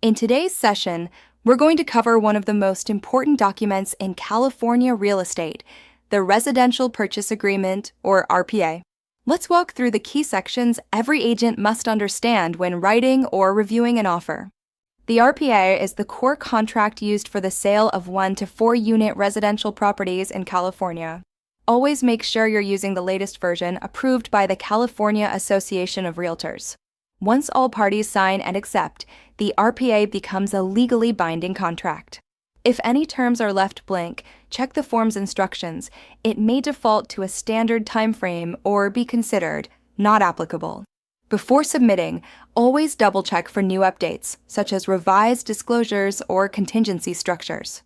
In today's session, we're going to cover one of the most important documents in California real estate, the Residential Purchase Agreement, or RPA. Let's walk through the key sections every agent must understand when writing or reviewing an offer. The RPA is the core contract used for the sale of 1 to 4 unit residential properties in California. Always make sure you're using the latest version approved by the California Association of Realtors. Once all parties sign and accept, the RPA becomes a legally binding contract. If any terms are left blank, check the form's instructions. It may default to a standard time frame or be considered not applicable. Before submitting, always double-check for new updates, such as revised disclosures or contingency structures.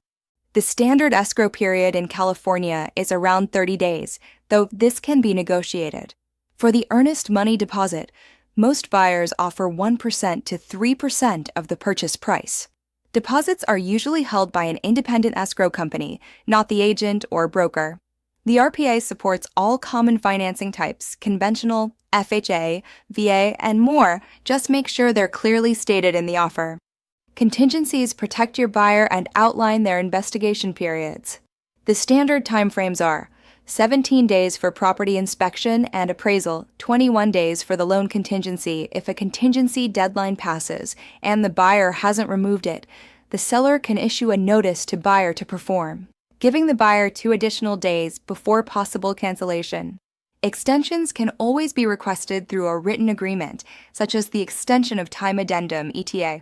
The standard escrow period in California is around 30 days, though this can be negotiated. For the earnest money deposit, most buyers offer 1% to 3% of the purchase price. Deposits are usually held by an independent escrow company, not the agent or broker. The RPA supports all common financing types, conventional, FHA, VA, and more. Just make sure they're clearly stated in the offer. Contingencies protect your buyer and outline their investigation periods. The standard timeframes are 17 days for property inspection and appraisal, 21 days for the loan contingency if a contingency deadline passes and the buyer hasn't removed it. The seller can issue a notice to buyer to perform, giving the buyer 2 additional days before possible cancellation. Extensions can always be requested through a written agreement, such as the extension of time addendum, ETA.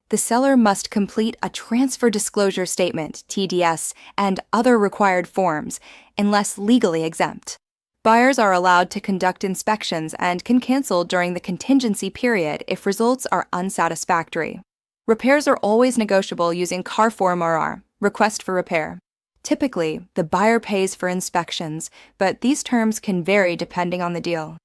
The seller must complete a transfer disclosure statement, TDS, and other required forms, unless legally exempt. Buyers are allowed to conduct inspections and can cancel during the contingency period if results are unsatisfactory. Repairs are always negotiable using CAR Form RR, Request for Repair. Typically, the buyer pays for inspections, but these terms can vary depending on the deal.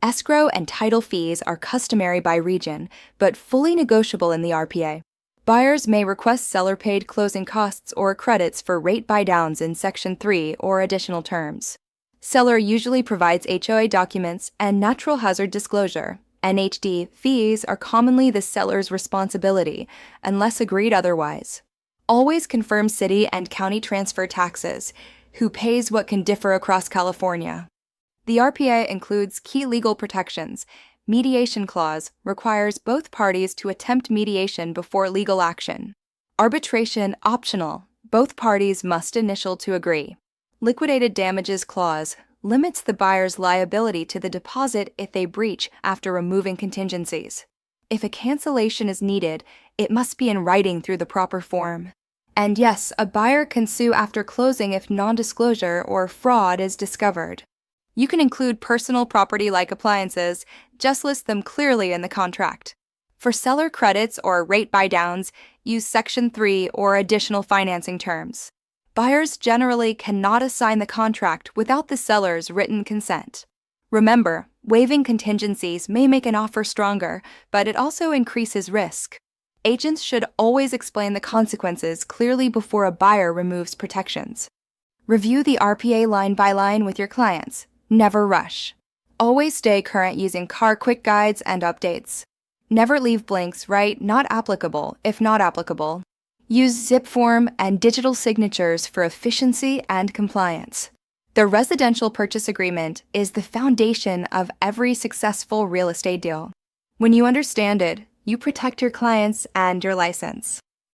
Escrow and title fees are customary by region, but fully negotiable in the RPA. Buyers may request seller-paid closing costs or credits for rate buy-downs in Section 3 or additional terms. Seller usually provides HOA documents and natural hazard disclosure. NHD fees are commonly the seller's responsibility, unless agreed otherwise. Always confirm city and county transfer taxes, who pays what can differ across California. The RPA includes key legal protections. Mediation clause requires both parties to attempt mediation before legal action. Arbitration optional. Both parties must initial to agree. Liquidated damages clause limits the buyer's liability to the deposit if they breach after removing contingencies. If a cancellation is needed, it must be in writing through the proper form. And yes, a buyer can sue after closing if non-disclosure or fraud is discovered. You can include personal property-like appliances, just list them clearly in the contract. For seller credits or rate buy-downs, use Section 3 or additional financing terms. Buyers generally cannot assign the contract without the seller's written consent. Remember, waiving contingencies may make an offer stronger, but it also increases risk. Agents should always explain the consequences clearly before a buyer removes protections. Review the RPA line by line with your clients. Never rush. Always stay current using CAR quick guides and updates. Never leave blanks write not applicable if not applicable. Use zip form and digital signatures for efficiency and compliance. The Residential Purchase Agreement is the foundation of every successful real estate deal. When you understand it, you protect your clients and your license.